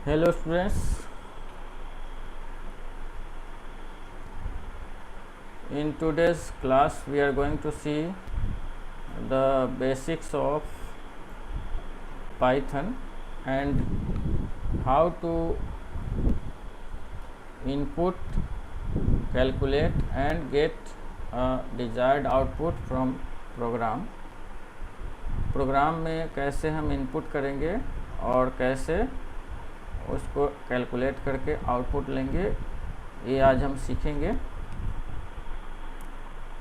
Hello students, in today's class we are going to see the basics of Python and how to input, calculate and get a desired output from program में कैसे हम input करेंगे और कैसे उसको calculate करके output लेंगे, ये आज हम सीखेंगे।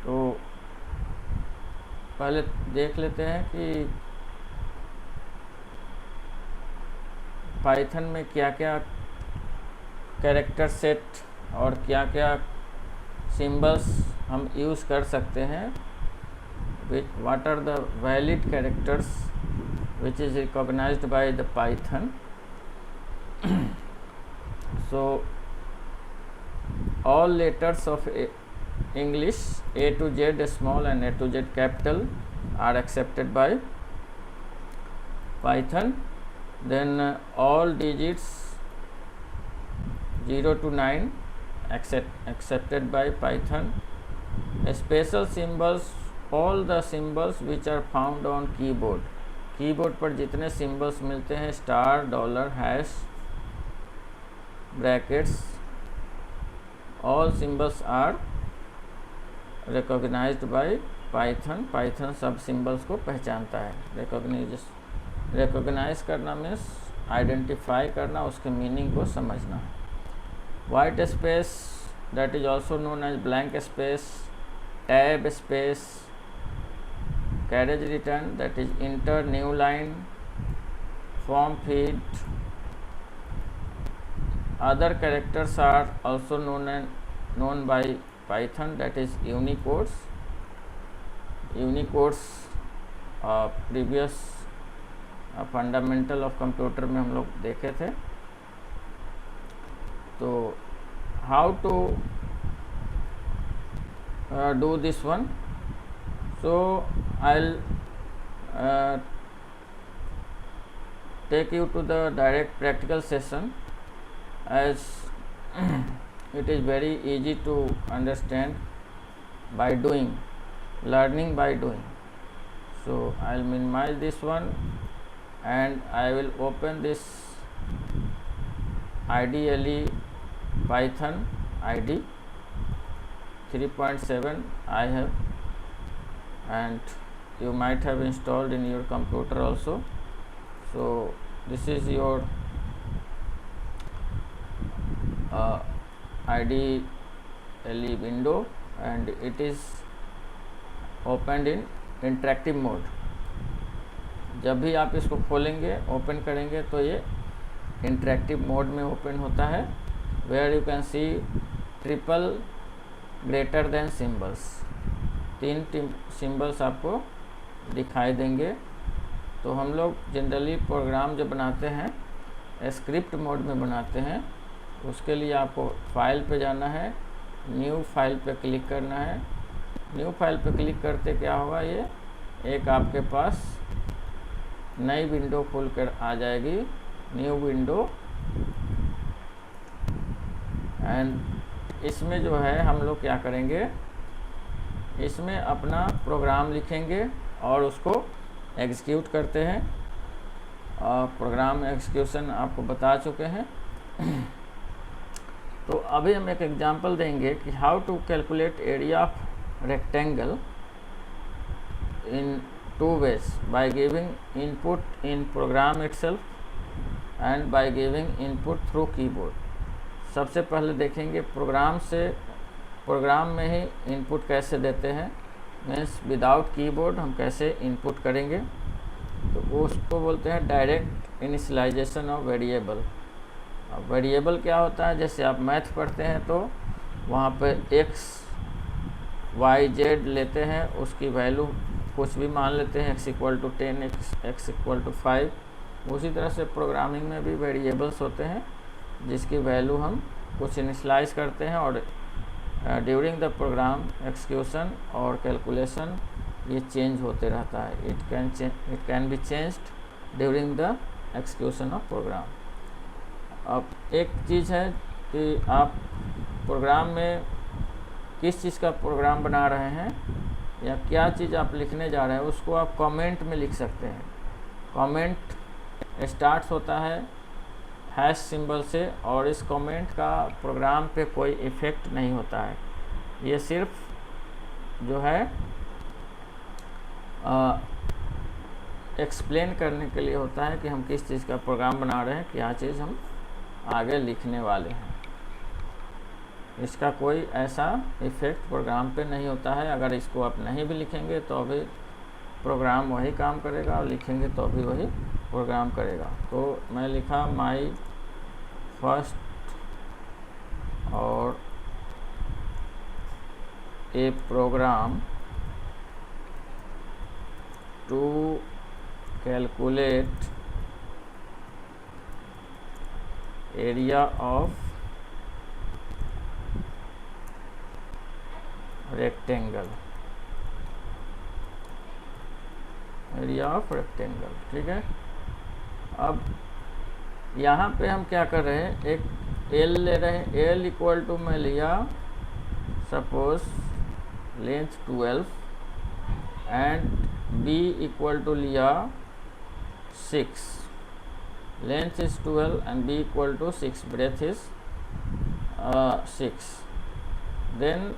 तो पहले देख लेते हैं कि पाइथन में क्या क्या कैरेक्टर सेट और क्या क्या सिंबल्स हम यूज़ कर सकते हैं, what are the valid characters which is recognized by the Python. So all letters of English A to Z small and A to Z capital are accepted by Python. Then all digits 0 to 9 accepted by Python. Special symbols, all the symbols which are found on keyboard. Keyboard पर जितने symbols मिलते हैं, star, dollar, hash, brackets, all symbols are recognised by Python. Python सब सिंबल्स को पहचानता है। Recognise करना मीन्स आइडेंटिफाई करना, उसके मीनिंग को समझना। White space that is also known as blank space, tab space, carriage return that is enter new line, form feed. Other characters are also known by Python, that is Unicodes. Unicodes previous fundamental of computer में हम लोग देखे थे। तो how to do this one, so I'll take you to the direct practical session, as it is very easy to understand by doing, learning by doing. So I'll minimize this one and I will open this IDLE Python ID 3.7 I have, and you might have installed in your computer also. So this is your IDLE window and it is opened in interactive mode. जब भी आप इसको खोलेंगे, open करेंगे, तो ये interactive mode में open होता है, where you can see triple greater than symbols. 3 symbols आपको दिखाई देंगे। तो हम लोग जनरली प्रोग्राम जो बनाते हैं स्क्रिप्ट मोड में बनाते हैं, उसके लिए आपको फाइल पे जाना है, न्यू फाइल पे क्लिक करना है। न्यू फाइल पे क्लिक करते क्या होगा, ये एक आपके पास नई विंडो खुल कर आ जाएगी, न्यू विंडो। एंड इसमें जो है हम लोग क्या करेंगे, इसमें अपना प्रोग्राम लिखेंगे और उसको एग्जीक्यूट करते हैं। प्रोग्राम एग्जीक्यूशन आपको बता चुके हैं। तो अभी हम एक एग्जांपल देंगे कि how to calculate area of rectangle in 2 ways, by giving input in program itself and by giving input through keyboard. सबसे पहले देखेंगे प्रोग्राम में ही इनपुट कैसे देते हैं, मीन्स विदाउट कीबोर्ड हम कैसे इनपुट करेंगे। तो उसको बोलते हैं डायरेक्ट इनिशियलाइजेशन ऑफ वेरिएबल। अब वेरिएबल क्या होता है, जैसे आप मैथ पढ़ते हैं तो वहाँ पे x y z लेते हैं, उसकी वैल्यू कुछ भी मान लेते हैं, x equal to 10, x equal to 5। उसी तरह से प्रोग्रामिंग में भी वेरिएबल्स होते हैं जिसकी वैल्यू हम कुछ इनिशियलाइज करते हैं, और ड्यूरिंग द प्रोग्राम एक्सक्यूशन और कैलकुलेशन ये चेंज होते रहता है। It can be changed during the execution of program. अब एक चीज़ है कि आप प्रोग्राम में किस चीज़ का प्रोग्राम बना रहे हैं या क्या चीज़ आप लिखने जा रहे हैं, उसको आप कमेंट में लिख सकते हैं। कमेंट स्टार्ट होता है हैश सिंबल से, और इस कमेंट का प्रोग्राम पे कोई इफ़ेक्ट नहीं होता है। ये सिर्फ जो है एक्सप्लेन करने के लिए होता है कि हम किस चीज़ का प्रोग्राम बना रहे हैं, क्या चीज़ हम आगे लिखने वाले हैं। इसका कोई ऐसा इफ़ेक्ट प्रोग्राम पे नहीं होता है। अगर इसको आप नहीं भी लिखेंगे तो अभी प्रोग्राम वही काम करेगा, और लिखेंगे तो अभी वही प्रोग्राम करेगा। तो मैं लिखा माई फर्स्ट और a program to calculate area of rectangle, area of rectangle. ठीक है, अब यहाँ पे हम क्या कर रहे हैं, एक एल ले रहे हैं। एल इक्वल टू मैं लिया suppose length 12 and b equal to लिया 6। Length is 12 and b equal to 6, breadth is 6। Then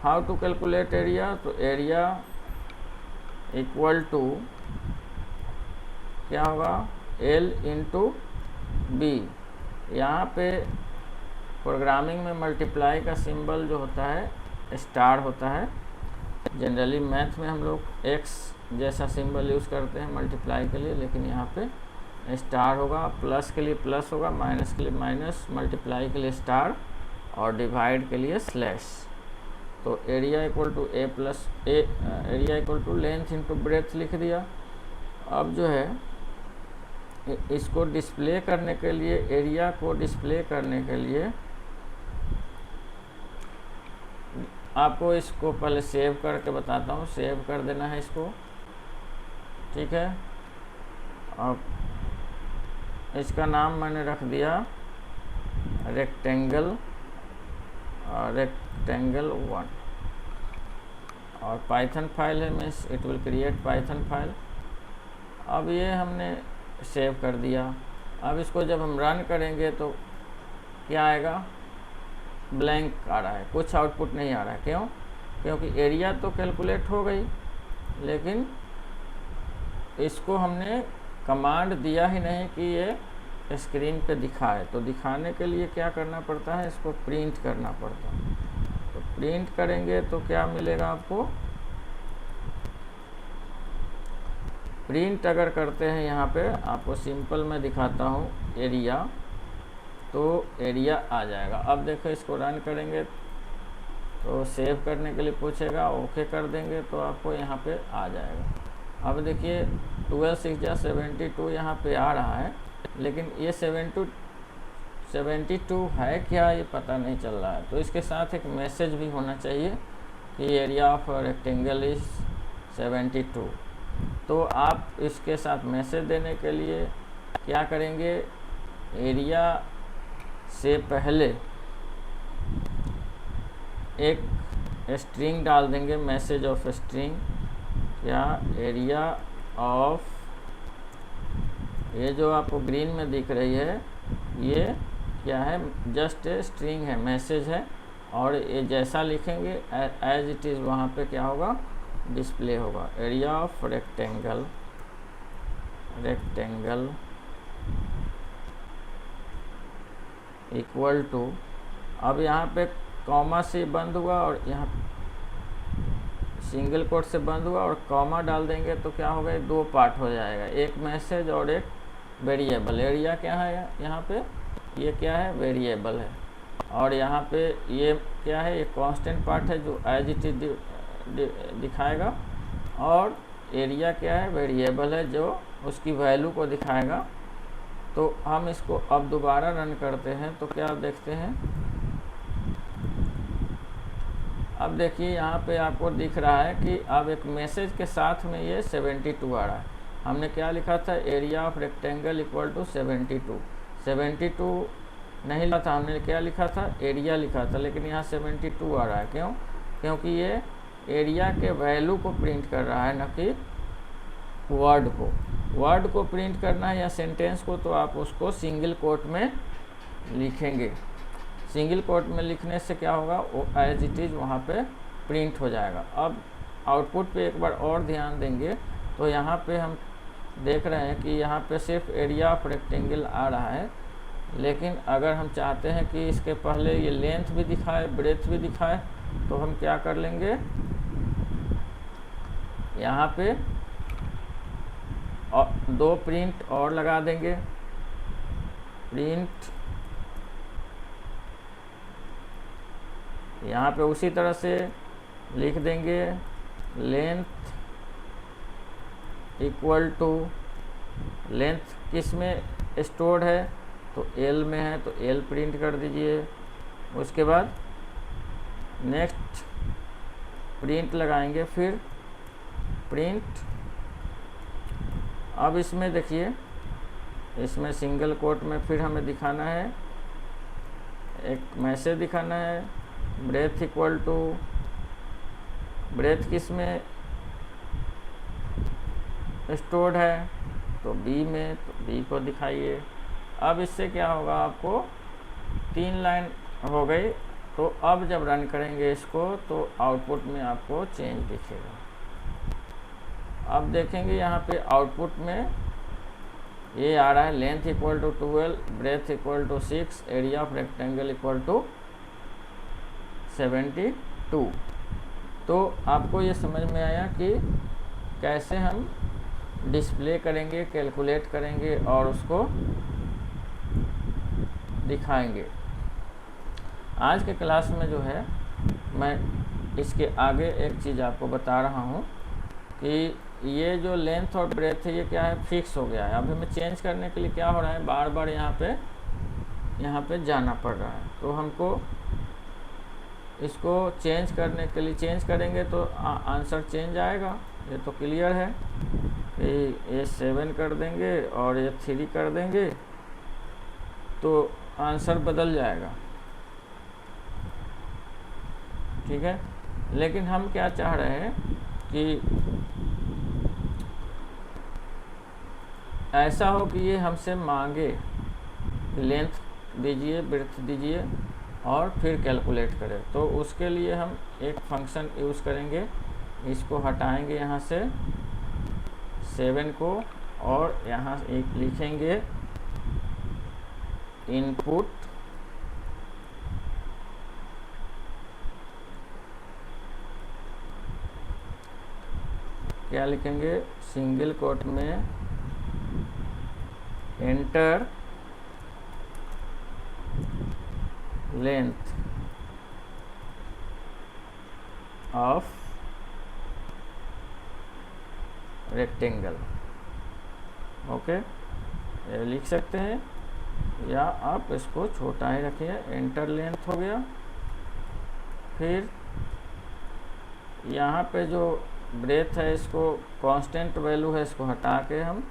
how to calculate area, तो एरिया इक्वल टू क्या होगा, एल इंटू बी। यहाँ पे प्रोग्रामिंग में मल्टीप्लाई का सिंबल जो होता है स्टार होता है। जनरली मैथ में हम लोग एक्स जैसा सिंबल यूज़ करते हैं मल्टीप्लाई के लिए, लेकिन यहाँ पे स्टार होगा। प्लस के लिए प्लस होगा, माइनस के लिए माइनस, मल्टीप्लाई के लिए स्टार और डिवाइड के लिए स्लैश। तो area equal to a plus a, area equal to length into breadth लिख दिया। अब जो है इसको डिस्प्ले करने के लिए, एरिया को डिस्प्ले करने के लिए आपको इसको पहले सेव करके बताता हूँ। सेव कर देना है इसको, ठीक है। अब इसका नाम मैंने रख दिया रेक्टेंगल 1, और पाइथन फाइल है, means it will create Python file. अब ये हमने सेव कर दिया। अब इसको जब हम रन करेंगे तो क्या आएगा, ब्लैंक आ रहा है, कुछ आउटपुट नहीं आ रहा है। क्यों? क्योंकि एरिया तो कैलकुलेट हो गई, लेकिन इसको हमने कमांड दिया ही नहीं कि ये स्क्रीन पे दिखाए। तो दिखाने के लिए क्या करना पड़ता है, इसको प्रिंट करना पड़ता है। तो प्रिंट करेंगे तो क्या मिलेगा आपको, प्रिंट अगर करते हैं यहाँ पे, आपको सिंपल मैं दिखाता हूँ एरिया, तो एरिया आ जाएगा। अब देखो इसको रन करेंगे तो सेव करने के लिए पूछेगा, ओके कर देंगे तो आपको यहाँ पे आ जाएगा। अब देखिए 12 6 72 यहाँ पे आ रहा है, लेकिन ये 72 है क्या, ये पता नहीं चल रहा है। तो इसके साथ एक मैसेज भी होना चाहिए कि एरिया ऑफ रेक्टेंगल इज 72। तो आप इसके साथ मैसेज देने के लिए क्या करेंगे, एरिया से पहले एक स्ट्रिंग डाल देंगे, मैसेज ऑफ स्ट्रिंग। क्या, एरिया ऑफ, ये जो आपको ग्रीन में दिख रही है ये क्या है, जस्ट ए स्ट्रिंग है, मैसेज है। और ये जैसा लिखेंगे एज इट इज़ वहाँ पे क्या होगा, डिस्प्ले होगा। Area of rectangle equal to, अब यहाँ पे कॉमा से बंद हुआ और यहाँ सिंगल कोट से बंद हुआ, और कॉमा डाल देंगे तो क्या होगा, दो पार्ट हो जाएगा, एक मैसेज और एक वेरिएबल। एरिया क्या है यहाँ पे, ये क्या है, वेरिएबल है। और यहाँ पे ये क्या है, ये कांस्टेंट पार्ट है जो एज इट इज दिखाएगा। और एरिया क्या है, वेरिएबल है जो उसकी वैल्यू को दिखाएगा। तो हम इसको अब दोबारा रन करते हैं तो क्या देखते हैं, अब देखिए यहाँ पे आपको दिख रहा है कि अब एक मैसेज के साथ में ये 72 आ रहा है। हमने क्या लिखा था, area of rectangle equal to 72। 72 नहीं लिखा था हमने, क्या लिखा था, एरिया लिखा था, लेकिन यहाँ 72 आ रहा है। क्यों? क्योंकि ये एरिया के वैल्यू को प्रिंट कर रहा है, न कि वर्ड को। वर्ड को प्रिंट करना है या सेंटेंस को, तो आप उसको सिंगल कोट में लिखेंगे। सिंगल कोट में लिखने से क्या होगा, वो एज इट इज़ वहाँ पे प्रिंट हो जाएगा। अब आउटपुट पे एक बार और ध्यान देंगे तो यहाँ पे हम देख रहे हैं कि यहाँ पे सिर्फ एरिया ऑफ रेक्टेंगल आ रहा है, लेकिन अगर हम चाहते हैं कि इसके पहले ये लेंथ भी दिखाए, ब्रेथ भी दिखाए, तो हम क्या कर लेंगे, यहाँ पे और 2 प्रिंट और लगा देंगे। प्रिंट यहाँ पे उसी तरह से लिख देंगे, लेंथ इक्वल टू, लेंथ किस में स्टोर्ड है, तो एल में है, तो एल प्रिंट कर दीजिए। उसके बाद नेक्स्ट प्रिंट लगाएंगे, फिर प्रिंट। अब इसमें देखिए, इसमें सिंगल कोट में फिर हमें दिखाना है, एक मैसेज दिखाना है, ब्रेथ इक्वल टू, ब्रेथ किस में स्टोर्ड है, तो बी में, तो बी को दिखाइए। अब इससे क्या होगा, आपको 3 लाइन हो गई। तो अब जब रन करेंगे इसको तो आउटपुट में आपको चेंज दिखेगा। अब देखेंगे यहाँ पे आउटपुट में ये आ रहा है, length equal to 12, breadth equal to 6, area of rectangle equal to 72। तो आपको ये समझ में आया कि कैसे हम डिस्प्ले करेंगे, कैलकुलेट करेंगे और उसको दिखाएंगे। आज के क्लास में जो है मैं इसके आगे एक चीज़ आपको बता रहा हूँ कि ये जो लेंथ और ब्रेथ है ये क्या है, फिक्स हो गया है। अब हमें चेंज करने के लिए क्या हो रहा है, बार बार यहाँ पे जाना पड़ रहा है। तो हमको इसको चेंज करने के लिए, चेंज करेंगे तो आंसर चेंज आएगा। ये तो क्लियर है कि ये 7 कर देंगे और ये 3 कर देंगे तो आंसर बदल जाएगा, ठीक है। लेकिन हम क्या चाह रहे हैं कि ऐसा हो कि ये हमसे मांगे लेंथ दीजिए, ब्रेथ दीजिए और फिर कैलकुलेट करें। तो उसके लिए हम एक फंक्शन यूज़ करेंगे, इसको हटाएंगे यहाँ से 7 को, और यहाँ एक लिखेंगे इनपुट क्या लिखेंगे, सिंगल कोट में enter length of rectangle. Okay, ये लिख सकते हैं या आप इसको छोटा ही रखिए, एंटर लेंथ हो गया। फिर यहाँ पे जो ब्रेथ है इसको कांस्टेंट वैल्यू है, इसको हटा के हम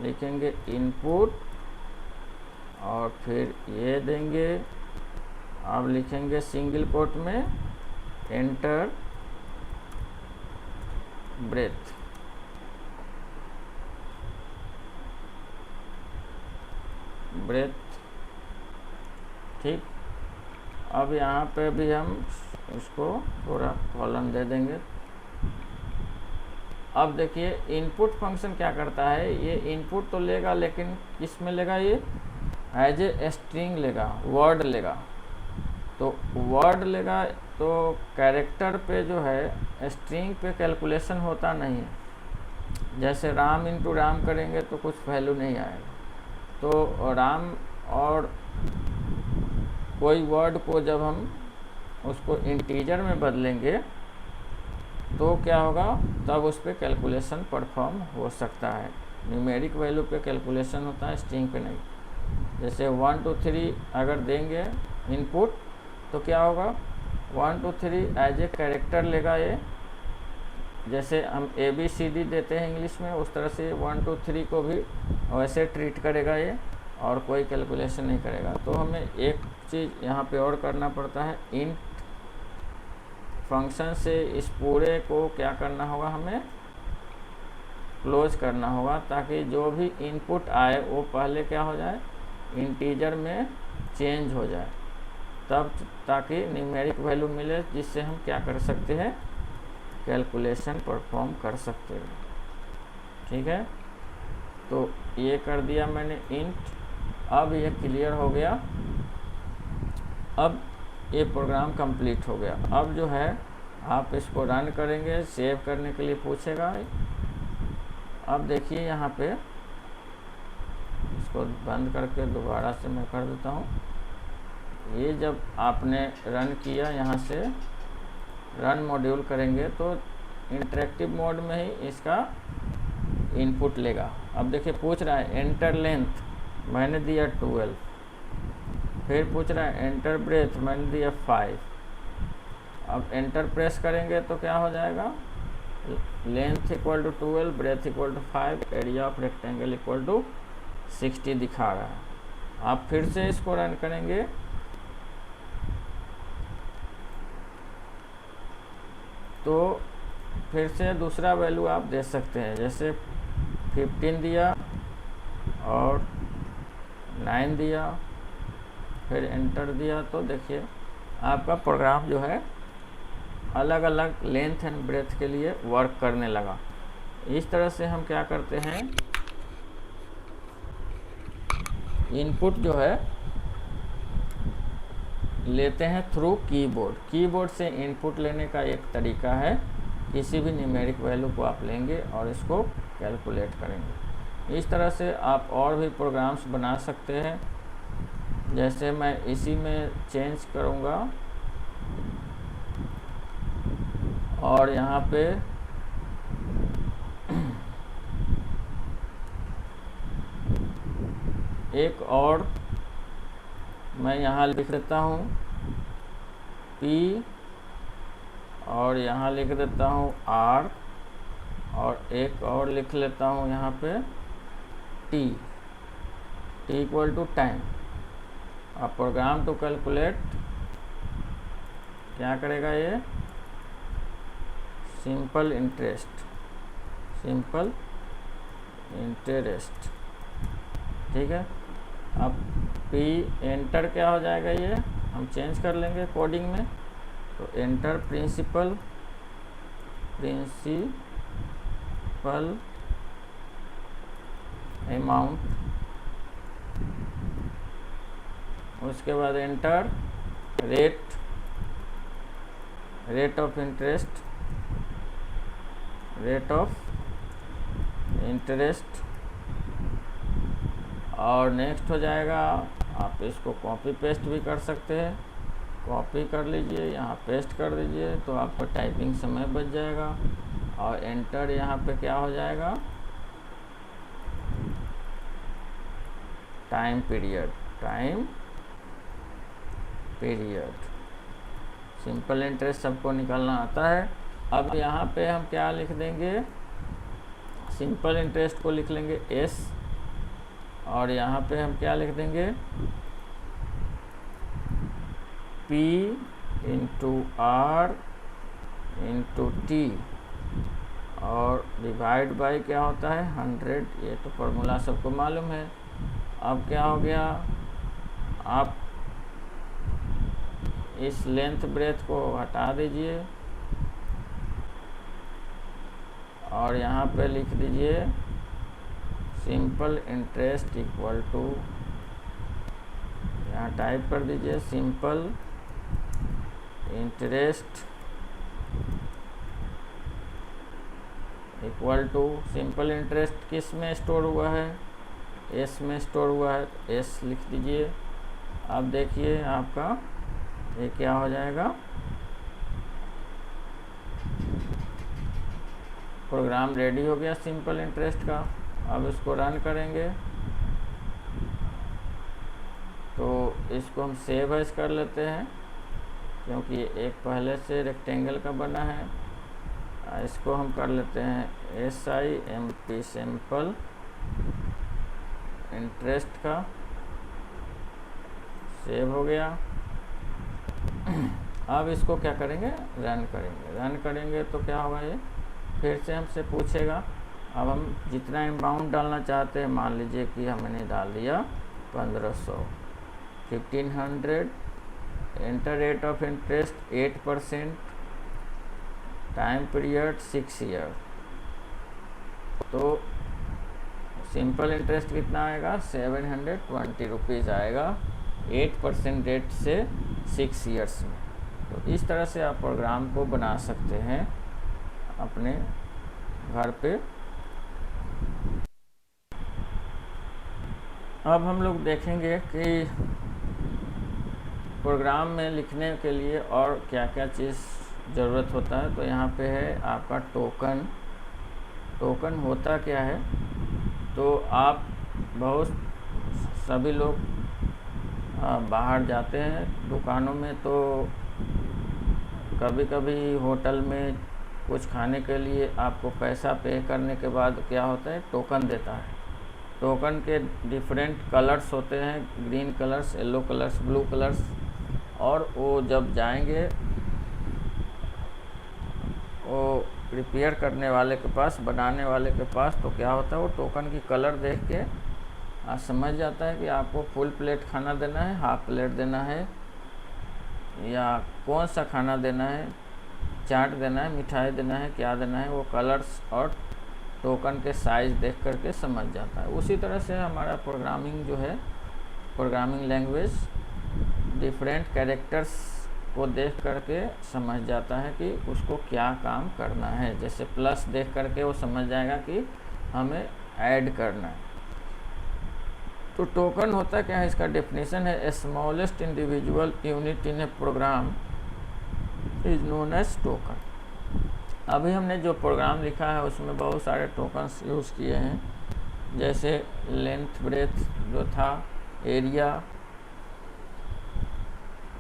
लिखेंगे इनपुट और फिर ये देंगे। अब लिखेंगे सिंगल कोट में एंटर ब्रेथ। ब्रेथ ठीक। अब यहाँ पे भी हम उसको थोड़ा कॉलन दे देंगे। अब देखिए इनपुट फंक्शन क्या करता है, ये इनपुट तो लेगा लेकिन किस में लेगा, ये एज ए स्ट्रिंग लेगा, वर्ड लेगा। तो वर्ड लेगा तो कैरेक्टर पे जो है, स्ट्रिंग पे कैलकुलेशन होता नहीं है। जैसे राम इंटू राम करेंगे तो कुछ वैल्यू नहीं आएगा। तो राम और कोई वर्ड को जब हम उसको इंटीजर में बदलेंगे तो क्या होगा, तब उस पर कैलकुलेशन परफॉर्म हो सकता है। न्यूमेरिक वैल्यू पे कैलकुलेशन होता है, स्ट्रिंग पे नहीं। जैसे 1 2 3 अगर देंगे इनपुट तो क्या होगा, 1 2 3 एज ए कैरेक्टर लेगा ये। जैसे हम ABCD देते हैं इंग्लिश में, उस तरह से 1 2 3 को भी वैसे ट्रीट करेगा ये। और कोई कैलकुलेशन नहीं करेगा। तो हमें एक चीज़ यहाँ पे और करना पड़ता है, इंट फंक्शन से इस पूरे को क्या करना होगा, हमें क्लोज करना होगा, ताकि जो भी इनपुट आए वो पहले क्या हो जाए, इंटीजर में चेंज हो जाए, तब ताकि न्यूमेरिक वैल्यू मिले, जिससे हम क्या कर सकते हैं, कैलकुलेशन परफॉर्म कर सकते हैं। ठीक है, तो ये कर दिया मैंने इंट। अब ये क्लियर हो गया, अब ये प्रोग्राम कंप्लीट हो गया। अब जो है आप इसको रन करेंगे, सेव करने के लिए पूछेगा। अब देखिए यहाँ पे, इसको बंद करके दोबारा से मैं कर देता हूँ। ये जब आपने रन किया, यहाँ से रन मॉड्यूल करेंगे तो इंटरेक्टिव मोड में ही इसका इनपुट लेगा। अब देखिए पूछ रहा है एंटर लेंथ, मैंने दिया 12। फिर पूछ रहा है एंटर ब्रेथ, मैंने दिया 5। अब एंटर प्रेस करेंगे तो क्या हो जाएगा, length equal to 12, breadth equal to 5, area of rectangle equal to 60 दिखा रहा है। आप फिर से इसको रन करेंगे तो फिर से दूसरा वैल्यू आप दे सकते हैं, जैसे 15 दिया और 9 दिया, फिर एंटर दिया, तो देखिए आपका प्रोग्राम जो है अलग अलग लेंथ एंड ब्रेथ के लिए वर्क करने लगा। इस तरह से हम क्या करते हैं, इनपुट जो है लेते हैं थ्रू कीबोर्ड। कीबोर्ड से इनपुट लेने का एक तरीका है, किसी भी न्यूमेरिक वैल्यू को आप लेंगे और इसको कैलकुलेट करेंगे। इस तरह से आप और भी प्रोग्राम्स बना सकते हैं। जैसे मैं इसी में चेंज करूँगा और यहाँ पे एक और मैं यहाँ लिख देता हूँ P और यहाँ लिख देता हूँ R और एक और लिख लेता हूँ यहाँ पे T इक्वल टू टाइम। अब प्रोग्राम टू कैलकुलेट क्या करेगा, ये सिंपल इंटरेस्ट, ठीक है। अब P एंटर क्या हो जाएगा, ये हम चेंज कर लेंगे कोडिंग में, तो एंटर प्रिंसिपल अमाउंट, उसके बाद एंटर रेट ऑफ इंटरेस्ट और नेक्स्ट हो जाएगा। आप इसको कॉपी पेस्ट भी कर सकते हैं, कॉपी कर लीजिए, यहाँ पेस्ट कर दीजिए, तो आपका टाइपिंग समय बच जाएगा। और एंटर यहाँ पे क्या हो जाएगा, टाइम पीरियड, सिंपल इंटरेस्ट सबको निकालना आता है। अब यहाँ पे हम क्या लिख देंगे, सिंपल इंटरेस्ट को लिख लेंगे S और यहाँ पे हम क्या लिख देंगे P into R into T और डिवाइड बाय क्या होता है 100। ये तो फॉर्मूला सबको मालूम है। अब क्या हो गया, आप इस लेंथ ब्रेथ को हटा दीजिए और यहाँ पे लिख दीजिए सिंपल इंटरेस्ट इक्वल टू, यहाँ टाइप कर दीजिए simple interest equal to, simple interest किस में स्टोर हुआ है, S में स्टोर हुआ है, S लिख दीजिए। अब देखिए आपका ये क्या हो जाएगा, प्रोग्राम रेडी हो गया सिंपल इंटरेस्ट का। अब इसको रन करेंगे तो इसको हम सेव एज कर लेते हैं, क्योंकि एक पहले से रेक्टेंगल का बना है। इसको हम कर लेते हैं SIMP सिंपल इंटरेस्ट का सेव हो गया। अब इसको क्या करेंगे, रन करेंगे। रन करेंगे तो क्या होगा, ये फिर से हमसे पूछेगा। अब हम जितना अमाउंट डालना चाहते हैं, मान लीजिए कि हमने डाल दिया 1500, 1500, enter rate of interest 8%, time period 6 year. तो सिंपल इंटरेस्ट कितना आएगा, 720 रुपीज़ आएगा 8% रेट से 6 ईयर्स में। तो इस तरह से आप प्रोग्राम को बना सकते हैं अपने घर पे। अब हम लोग देखेंगे कि प्रोग्राम में लिखने के लिए और क्या क्या चीज़ ज़रूरत होता है। तो यहाँ पे है आपका टोकन। टोकन होता क्या है, तो आप बहुत सभी लोग बाहर जाते हैं दुकानों में, तो कभी कभी होटल में कुछ खाने के लिए आपको पैसा पे करने के बाद क्या होता है, टोकन देता है। टोकन के डिफरेंट कलर्स होते हैं, green colours, yellow colours, blue colours. और वो जब जाएंगे वो प्रिपेयर करने वाले के पास, बनाने वाले के पास, तो क्या होता है, वो टोकन की कलर देख के समझ जाता है कि आपको फुल प्लेट खाना देना है, हाफ प्लेट देना है, या कौन सा खाना देना है, चाट देना है, मिठाई देना है, क्या देना है। वो कलर्स और टोकन के साइज़ देख करके समझ जाता है। उसी तरह से हमारा प्रोग्रामिंग जो है, प्रोग्रामिंग लैंग्वेज डिफरेंट कैरेक्टर्स को देख करके समझ जाता है कि उसको क्या काम करना है। जैसे प्लस देख करके वो समझ जाएगा कि हमें ऐड करना है। तो टोकन होता क्या है, इसका डेफिनेशन है, smallest individual unit in a program is known as token. अभी हमने जो प्रोग्राम लिखा है उसमें बहुत सारे टोकन्स यूज़ किए हैं, जैसे लेंथ ब्रेथ जो था, एरिया,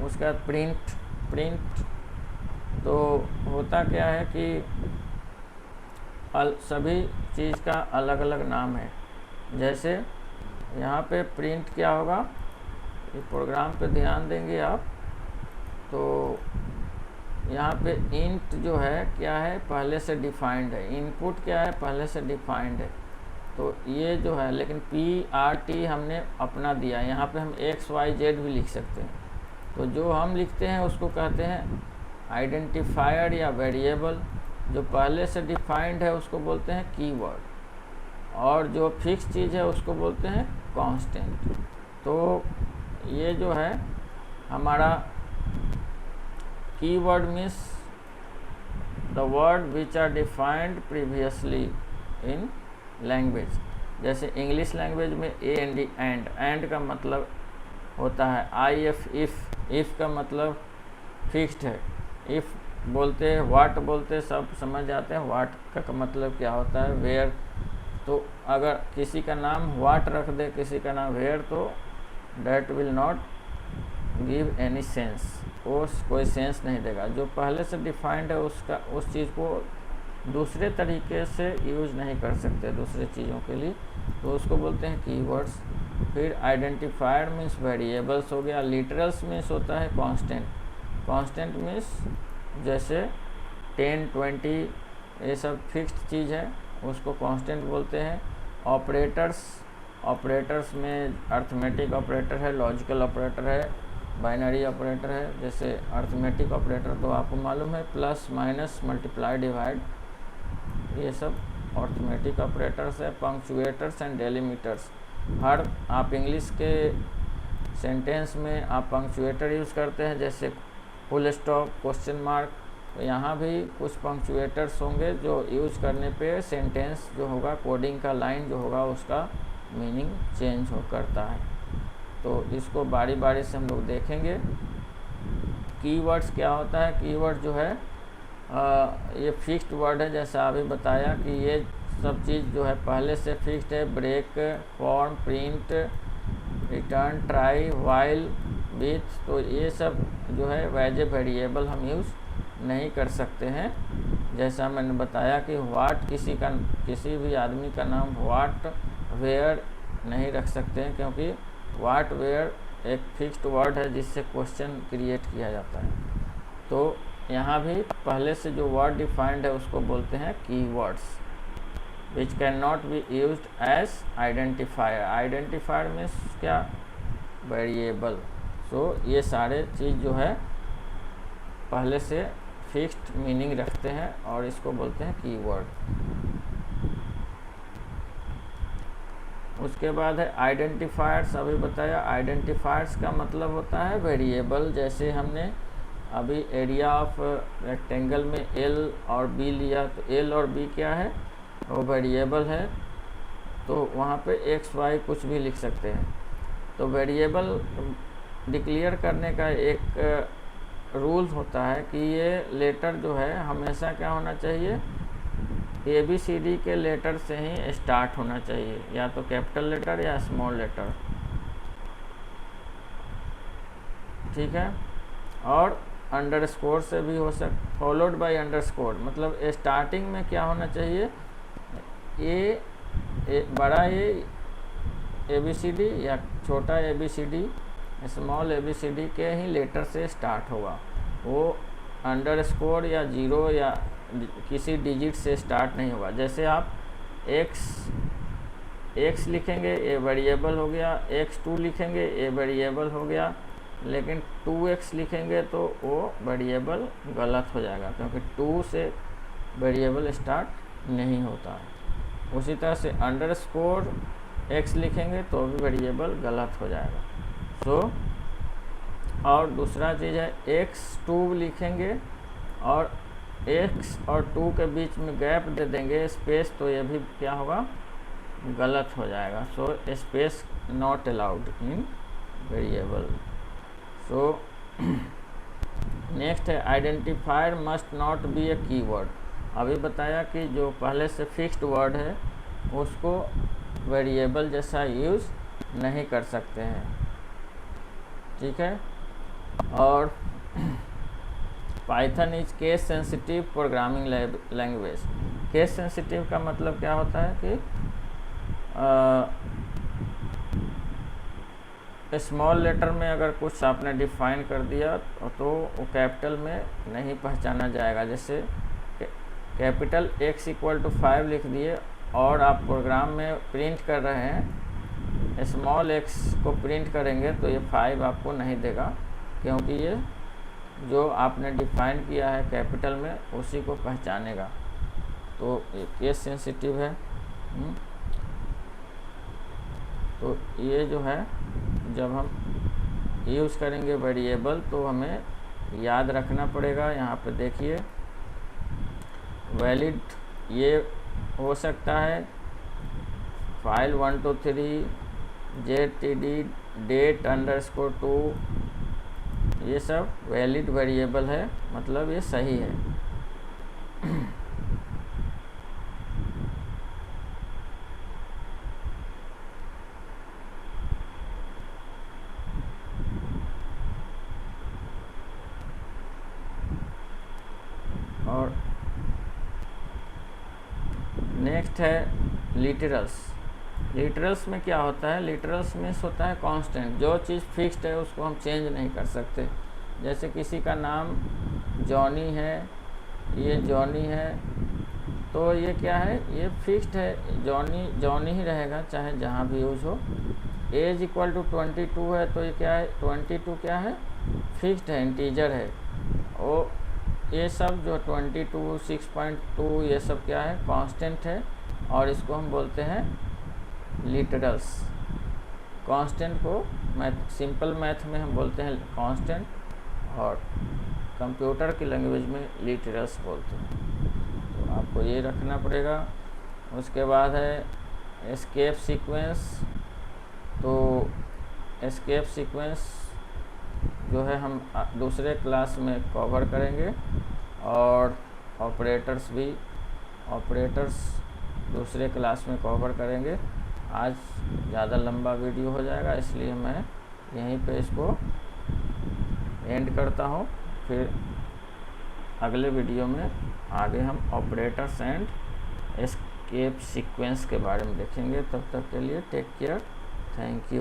उसका प्रिंट। तो होता क्या है कि सभी चीज़ का अलग अलग नाम है। जैसे यहाँ पे प्रिंट क्या होगा, इस प्रोग्राम पे ध्यान देंगे आप, तो यहाँ पे इंट जो है क्या है, पहले से डिफाइंड है। इनपुट क्या है, पहले से डिफाइंड है। तो ये जो है, लेकिन PRT हमने अपना दिया। यहाँ पे हम XYZ भी लिख सकते हैं। तो जो हम लिखते हैं उसको कहते हैं आइडेंटिफायर या वेरिएबल। जो पहले से डिफाइंड है उसको बोलते हैं कीवर्ड, और जो फिक्स चीज़ है उसको बोलते हैं कांस्टेंट। तो ये जो है हमारा keyword means the word which are defined previously in language. जैसे इंग्लिश लैंग्वेज में AND, एंड का मतलब होता है IF, इफ़ का मतलब फिक्स्ड है। इफ़ बोलते हैं, वाट बोलते हैं, सब समझ जाते हैं वाट का मतलब क्या होता है, वेयर। तो अगर किसी का नाम वाट रख दे, किसी का नाम वेयर, तो that will not give any sense, वो कोई सेंस नहीं देगा। जो पहले से डिफाइंड है उसका, उस चीज़ को दूसरे तरीके से यूज़ नहीं कर सकते दूसरे चीज़ों के लिए, तो उसको बोलते हैं कीवर्ड्स। फिर आइडेंटिफायर मीन्स वेरिएबल्स हो गया। लिटरल्स मीन्स होता है कांस्टेंट। कांस्टेंट मीन्स जैसे 10, 20 ये सब फिक्स्ड चीज़ है, उसको कांस्टेंट बोलते हैं। ऑपरेटर्स में अर्थमेटिक ऑपरेटर है, लॉजिकल ऑपरेटर है, बाइनरी ऑपरेटर है। जैसे अर्थमेटिक ऑपरेटर तो आपको मालूम है, प्लस, माइनस, मल्टीप्लाई, डिवाइड, ये सब अर्थमेटिक ऑपरेटर्स है। पंक्चुएटर्स एंड डेलिमीटर्स, हर आप इंग्लिश के सेंटेंस में आप पंक्चुएटर यूज़ करते हैं, जैसे फुल स्टॉप, क्वेश्चन मार्क। तो यहाँ भी कुछ पंक्चुएटर्स होंगे जो यूज़ करने पे सेंटेंस जो होगा, कोडिंग का लाइन जो होगा, उसका मीनिंग चेंज करता है। तो इसको बारी बारी से हम लोग देखेंगे। कीवर्ड्स क्या होता है, कीवर्ड जो है ये फिक्स्ड वर्ड है, जैसा अभी बताया कि ये सब चीज़ जो है पहले से फिक्स्ड है। Break, form, print, return, try, while, with, तो ये सब जो है एज ए वेरिएबल हम यूज़ नहीं कर सकते हैं। जैसा मैंने बताया कि व्हाट, किसी भी आदमी का नाम व्हाट, वेयर नहीं रख सकते हैं, क्योंकि व्हाट, वेयर एक फिक्स्ड वर्ड है जिससे क्वेश्चन क्रिएट किया जाता है। तो यहाँ भी पहले से जो वर्ड डिफाइंड है उसको बोलते हैं keywords, which can not be used as identifier. Identifier means क्या, वेरिएबल। सो ये सारे चीज़ जो है पहले से फिक्स्ड मीनिंग रखते हैं और इसको बोलते हैं कीवर्ड। उसके बाद है आइडेंटिफायर्स। अभी बताया आइडेंटिफायर्स का मतलब होता है वेरिएबल। जैसे हमने अभी एरिया ऑफ रेक्टेंगल में एल और बी लिया, तो एल और बी क्या है, वो वेरिएबल है। तो वहाँ पे एक्स वाई कुछ भी लिख सकते हैं। तो वेरिएबल डिक्लेयर करने का एक रूल होता है कि ये लेटर जो है हमेशा क्या होना चाहिए, ABCD के लेटर से ही स्टार्ट होना चाहिए, या तो कैपिटल लेटर या स्मॉल लेटर, ठीक है। और अंडरस्कोर से भी हो फॉलोड बाय अंडरस्कोर, मतलब स्टार्टिंग में क्या होना चाहिए, बड़ा ए ABCD या छोटा ABCD, स्मॉल ABCD के ही लेटर से स्टार्ट होगा। वो अंडरस्कोर या जीरो या किसी डिजिट से स्टार्ट नहीं होगा। जैसे आप x लिखेंगे, ये वेरिएबल हो गया, x2 लिखेंगे, ये वेरिएबल हो गया, लेकिन 2x लिखेंगे तो वो वेरिएबल गलत हो जाएगा, क्योंकि 2 से वेरिएबल स्टार्ट नहीं होता है। उसी तरह से अंडरस्कोर x लिखेंगे तो भी वेरिएबल गलत हो जाएगा। सो और दूसरा चीज़ है x2 लिखेंगे और x और 2 के बीच में गैप दे देंगे स्पेस, तो ये भी क्या होगा, गलत हो जाएगा। So space not allowed in variable. So next है identifier must not be a keyword. अभी बताया कि जो पहले से फिक्स्ड वर्ड है उसको वेरिएबल जैसा यूज़ नहीं कर सकते हैं, ठीक है। और Python is case sensitive programming language. Case sensitive का मतलब क्या होता है कि स्मॉल लेटर में अगर कुछ आपने डिफाइन कर दिया तो वो कैपिटल में नहीं पहचाना जाएगा। जैसे कैपिटल X = 5 लिख दिए और आप प्रोग्राम में प्रिंट कर रहे हैं, स्मॉल x को प्रिंट करेंगे तो ये 5 आपको नहीं देगा, क्योंकि ये जो आपने डिफाइन किया है कैपिटल में उसी को पहचानेगा। तो केस सेंसिटिव है। तो ये जो है जब हम यूज़ करेंगे वेरिएबल तो हमें याद रखना पड़ेगा। यहाँ पे देखिए वैलिड ये हो सकता है फाइल 1 2 3 ZTD डेट _2, ये सब वैलिड वेरिएबल है, मतलब ये सही है। और नेक्स्ट है लिटरल्स। लिटरल्स में क्या होता है, लिटरल्स में होता है कांस्टेंट। जो चीज़ फिक्स्ड है उसको हम चेंज नहीं कर सकते। जैसे किसी का नाम जॉनी है, ये जॉनी है, तो ये क्या है, ये फिक्स्ड है, जॉनी जॉनी ही रहेगा चाहे जहाँ भी यूज़ हो। एज = 22 है, तो ये क्या है, 22 क्या है, फिक्स्ड है, इंटीजर है। वो ये सब जो 22 6.2 ये सब क्या है, कांस्टेंट है, और इसको हम बोलते हैं लिटरल्स। कांस्टेंट को सिंपल मैथ में हम बोलते हैं कांस्टेंट, और कंप्यूटर की लैंग्वेज में लिटरल्स बोलते हैं। तो आपको ये रखना पड़ेगा। उसके बाद है एस्केप सीक्वेंस। तो एस्केप सीक्वेंस जो है हम दूसरे क्लास में कवर करेंगे, और ऑपरेटर्स भी, ऑपरेटर्स दूसरे क्लास में कवर करेंगे। आज ज़्यादा लंबा वीडियो हो जाएगा, इसलिए मैं यहीं पे इसको एंड करता हूँ। फिर अगले वीडियो में आगे हम ऑपरेटर्स एंड एस्केप सीक्वेंस के बारे में देखेंगे। तब तक के लिए टेक केयर, थैंक यू।